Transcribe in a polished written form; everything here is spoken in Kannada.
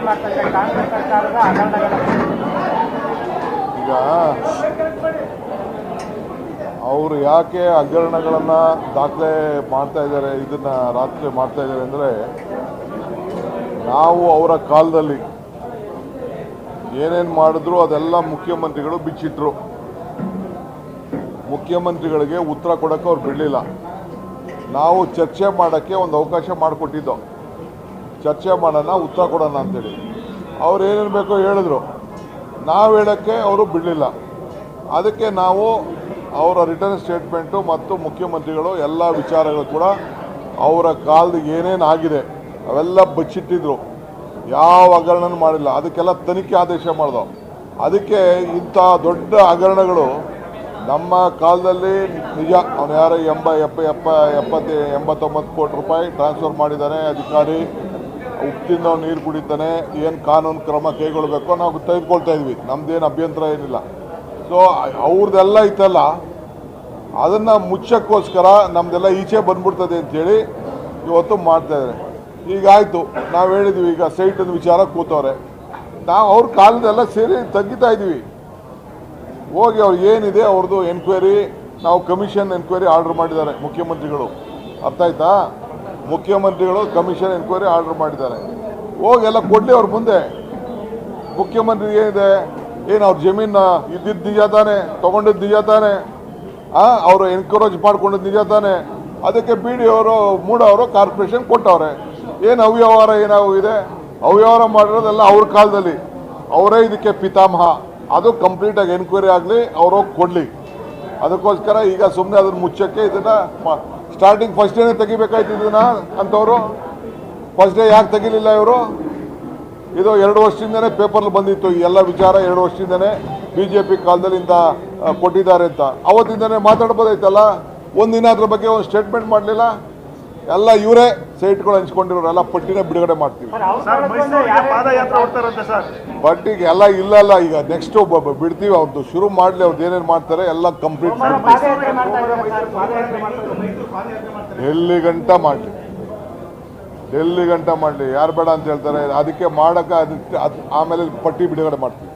ಮಾಡ್ತಾ ಇದ್ದಾರೆ ಕಾಂಗ್ರೆಸ್ ಸರ್ಕಾರದ ಹಗರಣಗಳ. ಈಗ ಅವರು ಯಾಕೆ ಹಗರಣಗಳನ್ನು ದಾಖಲೆ ಮಾಡ್ತಾ ಇದ್ದಾರೆ, ಇದನ್ನು ರಾತ್ರಿ ಮಾಡ್ತಾ ಇದ್ದಾರೆ ಅಂದರೆ, ನಾವು ಅವರ ಕಾಲದಲ್ಲಿ ಏನೇನು ಮಾಡಿದ್ರು ಅದೆಲ್ಲ ಮುಖ್ಯಮಂತ್ರಿಗಳು ಬಿಚ್ಚಿಟ್ರು. ಮುಖ್ಯಮಂತ್ರಿಗಳಿಗೆ ಉತ್ತರ ಕೊಡೋಕ್ಕೆ ಅವ್ರು ಬಿಡಲಿಲ್ಲ. ನಾವು ಚರ್ಚೆ ಮಾಡೋಕ್ಕೆ ಒಂದು ಅವಕಾಶ ಮಾಡಿಕೊಟ್ಟಿದ್ದು, ಚರ್ಚೆ ಮಾಡೋಣ, ಉತ್ತರ ಕೊಡೋಣ ಅಂತೇಳಿ. ಅವ್ರು ಏನೇನು ಬೇಕೋ ಹೇಳಿದ್ರು, ನಾವು ಹೇಳೋಕ್ಕೆ ಅವರು ಬಿಡಲಿಲ್ಲ. ಅದಕ್ಕೆ ನಾವು ಅವರ ರಿಟರ್ನ್ ಸ್ಟೇಟ್ಮೆಂಟು ಮತ್ತು ಮುಖ್ಯಮಂತ್ರಿಗಳು ಎಲ್ಲ ವಿಚಾರಗಳು ಕೂಡ ಅವರ ಕಾಲದ ಏನೇನು ಆಗಿದೆ ಅವೆಲ್ಲ ಬಚ್ಚಿಟ್ಟಿದ್ರು. ಯಾವ ಹಗರಣ ಮಾಡಿಲ್ಲ, ಅದಕ್ಕೆಲ್ಲ ತನಿಖೆ ಆದೇಶ ಮಾಡಿದವು. ಅದಕ್ಕೆ ಇಂಥ ದೊಡ್ಡ ಹಗರಣಗಳು ನಮ್ಮ ಕಾಲದಲ್ಲಿ ನಿಜ. ಅವನು ಯಾರೋ 89 ಕೋಟಿ ರೂಪಾಯಿ ಟ್ರಾನ್ಸ್ಫರ್ ಮಾಡಿದ್ದಾನೆ ಅಧಿಕಾರಿ, ಉಪ್ಪಿಂದ ನೀರು ಕುಡಿತಾನೆ, ಏನು ಕಾನೂನು ಕ್ರಮ ಕೈಗೊಳ್ಳಬೇಕೋ ನಾವು ತೆಗೆದುಕೊಳ್ತಾ ಇದ್ವಿ, ನಮ್ಮದೇನು ಅಭ್ಯಂತರ ಏನಿಲ್ಲ. ಸೊ ಅವ್ರದ್ದೆಲ್ಲ ಐತಲ್ಲ, ಅದನ್ನು ಮುಚ್ಚಕ್ಕೋಸ್ಕರ ನಮ್ಮದೆಲ್ಲ ಈಚೆ ಬಂದ್ಬಿಡ್ತದೆ ಅಂಥೇಳಿ ಇವತ್ತು ಮಾಡ್ತಾಯಿದ್ದಾರೆ. ಈಗಾಯಿತು, ನಾವು ಹೇಳಿದ್ವಿ, ಈಗ ಸೈಟಿನ ವಿಚಾರ ಕೂತವ್ರೆ, ನಾವು ಅವ್ರ ಕಾಲದೆಲ್ಲ ಸೇರಿ ತಗ್ಗಿತಾ ಇದ್ವಿ. ಹೋಗಿ ಅವ್ರು ಏನಿದೆ ಅವ್ರದ್ದು ಎನ್ಕ್ವೈರಿ, ನಾವು ಕಮಿಷನ್ ಎನ್ಕ್ವೈರಿ ಆರ್ಡರ್ ಮಾಡಿದ್ದಾರೆ ಮುಖ್ಯಮಂತ್ರಿಗಳು. ಅರ್ಥ ಆಯ್ತಾ? ಮುಖ್ಯಮಂತ್ರಿಗಳು ಕಮಿಷನ್ ಎನ್ಕ್ವೈರಿ ಆರ್ಡರ್ ಮಾಡಿದ್ದಾರೆ. ಹೋಗಿ ಎಲ್ಲ ಕೊಡಲಿ ಅವ್ರ ಮುಂದೆ. ಮುಖ್ಯಮಂತ್ರಿ ಏನಿದೆ, ಏನು ಅವ್ರ ಜಮೀನು ಇದ್ದಿದ್ದು ನಿಜ ತಾನೆ, ತೊಗೊಂಡಿದ್ದು ನಿಜ ತಾನೆ, ಅವರು ಎನ್ಕರೇಜ್ ಮಾಡ್ಕೊಂಡಿದ್ದು ನಿಜ ತಾನೆ. ಅದಕ್ಕೆ ಬಿ ಡಿ ಅವರು ಮೂಡವರು ಕಾರ್ಪೊರೇಷನ್ ಕೊಟ್ಟವ್ರೆ. ಏನು ಅವ್ಯವಹಾರ ಏನಾಗಿದೆ, ಅವ್ಯವಹಾರ ಮಾಡಿರೋದೆಲ್ಲ ಅವ್ರ ಕಾಲದಲ್ಲಿ, ಅವರೇ ಇದಕ್ಕೆ ಪಿತಾಮಹ. ಅದು ಕಂಪ್ಲೀಟಾಗಿ ಎನ್ಕ್ವೈರಿ ಆಗಲಿ, ಅವರು ಕೊಡಲಿ. ಅದಕ್ಕೋಸ್ಕರ ಈಗ ಸುಮ್ಮನೆ ಅದನ್ನು ಮುಚ್ಚಕ್ಕೆ ಇದನ್ನು ಸ್ಟಾರ್ಟಿಂಗ್ ಫಸ್ಟ್ ಡೇನೇ ತೆಗಿಬೇಕಾಯ್ತು ಇದನ್ನು ಅಂಥವ್ರು. ಫಸ್ಟ್ ಡೇ ಯಾಕೆ ತೆಗಿಲಿಲ್ಲ ಇವರು? ಇದು 2 ವರ್ಷದಿಂದನೇ ಪೇಪರ್ಲ್ಲಿ ಬಂದಿತ್ತು ಈ ಎಲ್ಲ ವಿಚಾರ. 2 ವರ್ಷದಿಂದನೇ BJP ಕಾಲದಲ್ಲಿಂದ ಕೊಟ್ಟಿದ್ದಾರೆ ಅಂತ. ಅವತ್ತಿಂದನೇ ಮಾತಾಡ್ಬೋದಾಯ್ತಲ್ಲ. ಒಂದಿನ ಅದ್ರ ಬಗ್ಗೆ ಒಂದು ಸ್ಟೇಟ್ಮೆಂಟ್ ಮಾಡಲಿಲ್ಲ. ಎಲ್ಲ ಇವರೇ ಸೈಟ್ಗಳು ಹಂಚ್ಕೊಂಡಿರೋರೆಲ್ಲ ಪಟ್ಟಿನೇ ಬಿಡುಗಡೆ ಮಾಡ್ತೀವಿ. ಪಟ್ಟಿಗೆ ಎಲ್ಲ ಇಲ್ಲಲ್ಲ, ಈಗ ನೆಕ್ಸ್ಟು ಬಿಡ್ತೀವಿ. ಅವ್ರದ್ದು ಶುರು ಮಾಡಲಿ, ಅವ್ರದ್ದು ಏನೇನು ಮಾಡ್ತಾರೆ ಎಲ್ಲ ಕಂಪ್ಲೀಟ್ ಡೆಲ್ಲಿ ಗಂಟ ಮಾಡಲಿ, ಡೆಲ್ಲಿ ಗಂಟ ಮಾಡಲಿ. ಯಾರು ಬೇಡ ಅಂತ ಹೇಳ್ತಾರೆ, ಅದಕ್ಕೆ ಮಾಡೋಕ್ಕೆ ಆಮೇಲೆ ಪಟ್ಟಿ ಬಿಡುಗಡೆ ಮಾಡ್ತೀವಿ.